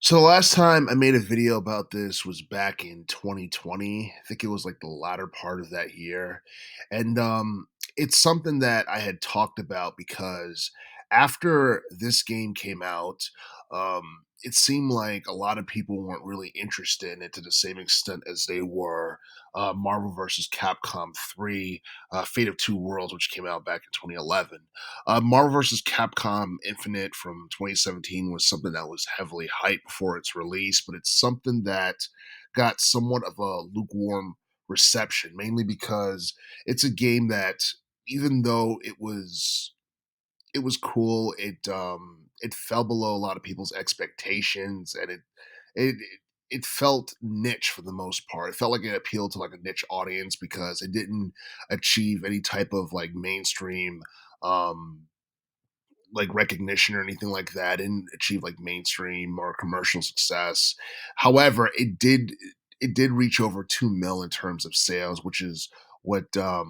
So the last time I made a video about this was back in 2020. I think it was like the latter part of that year. And it's something that I had talked about because after this game came out, it seemed like a lot of people weren't really interested in it to the same extent as they were Marvel vs. Capcom 3, Fate of Two Worlds, which came out back in 2011. Marvel vs. Capcom Infinite from 2017 was something that was heavily hyped before its release, but it's something that got somewhat of a lukewarm reception, mainly because it's a game that, even though it was cool, it fell below a lot of people's expectations, and it it felt niche for the most part. It felt like it appealed to like a niche audience because it didn't achieve any type of like mainstream um like recognition or anything like that. Didn't achieve like mainstream or commercial success. However, it did reach over 2 mil in terms of sales, which is what I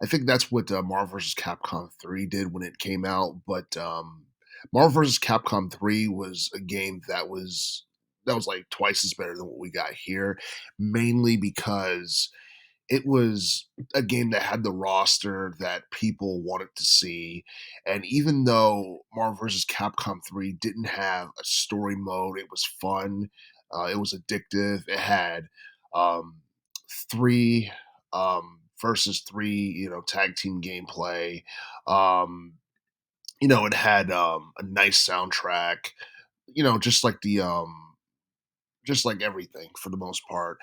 think that's what Marvel vs. Capcom 3 did when it came out. But Marvel vs. Capcom 3 was a game that was like twice as better than what we got here, mainly because it was a game that had the roster that people wanted to see. And even though Marvel vs. Capcom 3 didn't have a story mode, it was fun. It was addictive. It had um, three versus three, tag team gameplay. Um, it had a nice soundtrack. Just like just like everything for the most part.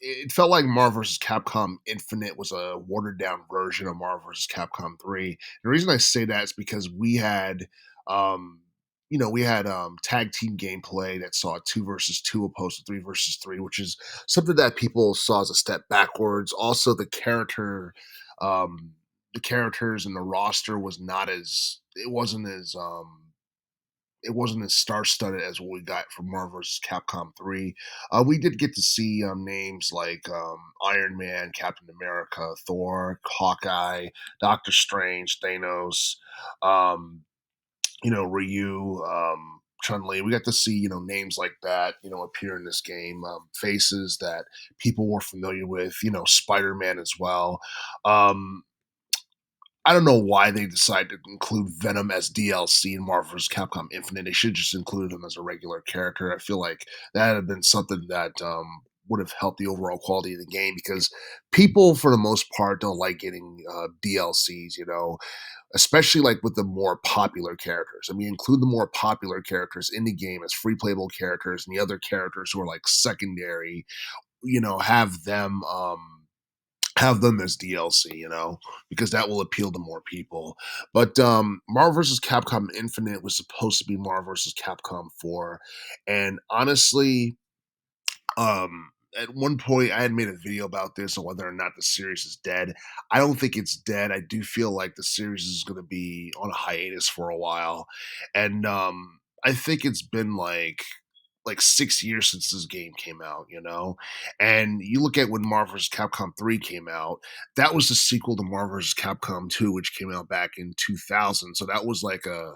It felt like Marvel vs. Capcom Infinite was a watered down version of Marvel vs. Capcom 3. The reason I say that is because um, we had tag team gameplay that saw two versus two opposed to three versus three, which is something that people saw as a step backwards. Also, um, the characters and the roster was not as it wasn't as star-studded as what we got from Marvel vs. Capcom 3. We did get to see names like Iron Man, Captain America, Thor, Hawkeye, Doctor Strange, Thanos, um, Ryu, Chun Li. We got to see names like that appear in this game, faces that people were familiar with. Spider Man as well. Um, I don't know why they decided to include Venom as DLC in Marvel vs. Capcom Infinite. They should just include him as a regular character. I feel like that had been something that would have helped the overall quality of the game because people, for the most part, don't like getting DLCs. Especially like with the more popular characters. I mean, include the more popular characters in the game as free playable characters, and the other characters who are like secondary. Have them as DLC, because that will appeal to more people. But Marvel vs. Capcom Infinite was supposed to be Marvel vs. Capcom 4. And honestly, at one point I had made a video about this on whether or not the series is dead. I don't think it's dead. I do feel like the series is going to be on a hiatus for a while. And I think it's been like 6 years since this game came out, And you look at when Marvel vs. Capcom 3 came out, that was the sequel to Marvel vs. Capcom 2, which came out back in 2000. So that was like a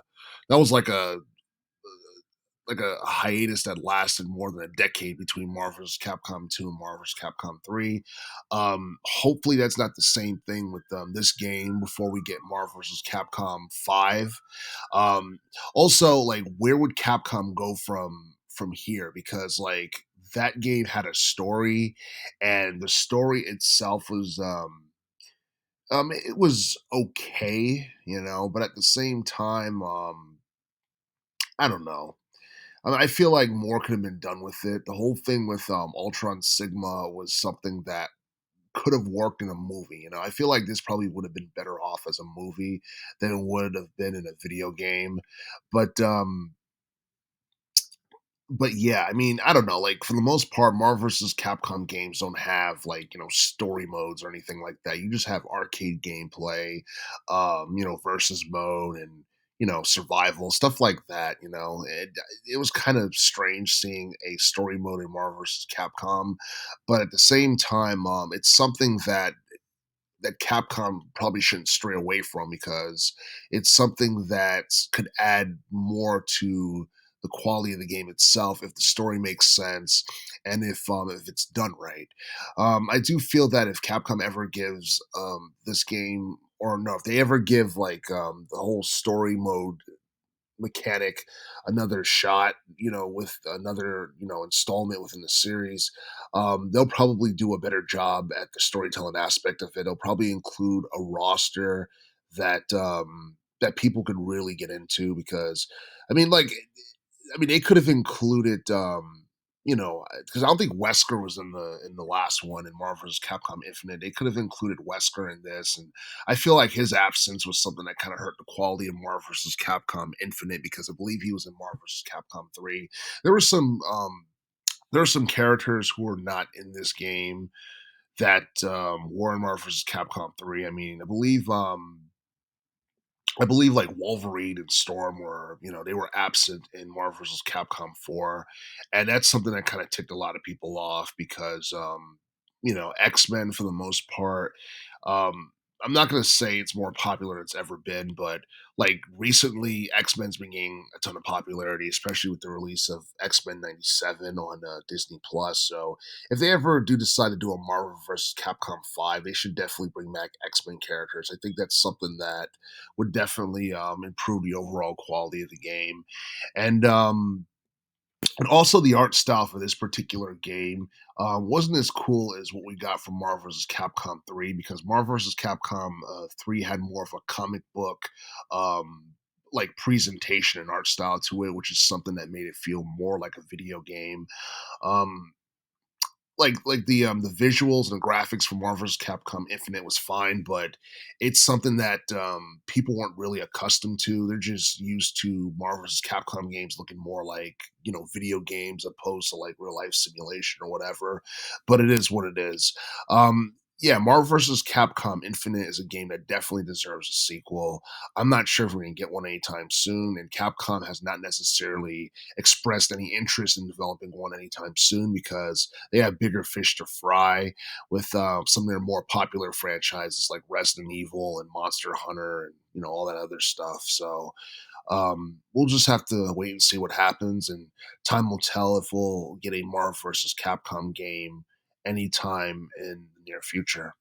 hiatus that lasted more than a decade between Marvel vs. Capcom 2 and Marvel vs. Capcom 3. Hopefully that's not the same thing with this game before we get Marvel vs. Capcom 5. Um, Also, like, where would Capcom go from here? Because like that game had a story, and the story itself it was okay, but at the same time, I don't know. I feel like more could have been done with it. The whole thing with Ultron Sigma was something that could have worked in a movie. I feel like this probably would have been better off as a movie than it would have been in a video game. But but yeah, I mean, I don't know. Like for the most part, Marvel vs. Capcom games don't have like story modes or anything like that. You just have arcade gameplay, versus mode and survival stuff like that. It was kind of strange seeing a story mode in Marvel vs. Capcom, but at the same time, it's something that Capcom probably shouldn't stray away from because it's something that could add more to the quality of the game itself, if the story makes sense, and if it's done right. I do feel that if Capcom ever gives this game, or no, if they ever give like the whole story mode mechanic another shot, with another, installment within the series, they'll probably do a better job at the storytelling aspect of it. They'll probably include a roster that people could really get into because, I mean, like, they could have included, because I don't think Wesker was in the last one in Marvel vs. Capcom Infinite. They could have included Wesker in this, and I feel like his absence was something that kind of hurt the quality of Marvel vs. Capcom Infinite because I believe he was in Marvel vs. Capcom 3. There were some there were some characters who were not in this game that were in Marvel vs. Capcom 3. I believe like Wolverine and Storm were, they were absent in Marvel vs. Capcom 4. And that's something that kind of ticked a lot of people off because, X-Men for the most part, um, I'm not going to say it's more popular than it's ever been, but like recently, X-Men's been gaining a ton of popularity, especially with the release of X-Men 97 on Disney Plus. So if they ever do decide to do a Marvel vs. Capcom 5, they should definitely bring back X-Men characters. I think that's something that would definitely improve the overall quality of the game. And and also the art style for this particular game wasn't as cool as what we got from Marvel vs. Capcom 3 because Marvel vs. Capcom 3 had more of a comic book um, like presentation and art style to it, which is something that made it feel more like a video game. Um, the visuals and graphics for Marvel's Capcom Infinite was fine, but it's something that people weren't really accustomed to. They're just used to Marvel's Capcom games looking more like video games opposed to like real life simulation or whatever. But it is what it is. Yeah, Marvel vs. Capcom Infinite is a game that definitely deserves a sequel. I'm not sure if we're going to get one anytime soon, and Capcom has not necessarily expressed any interest in developing one anytime soon because they have bigger fish to fry with some of their more popular franchises like Resident Evil and Monster Hunter and all that other stuff. So we'll just have to wait and see what happens, and time will tell if we'll get a Marvel vs. Capcom game anytime in the near future.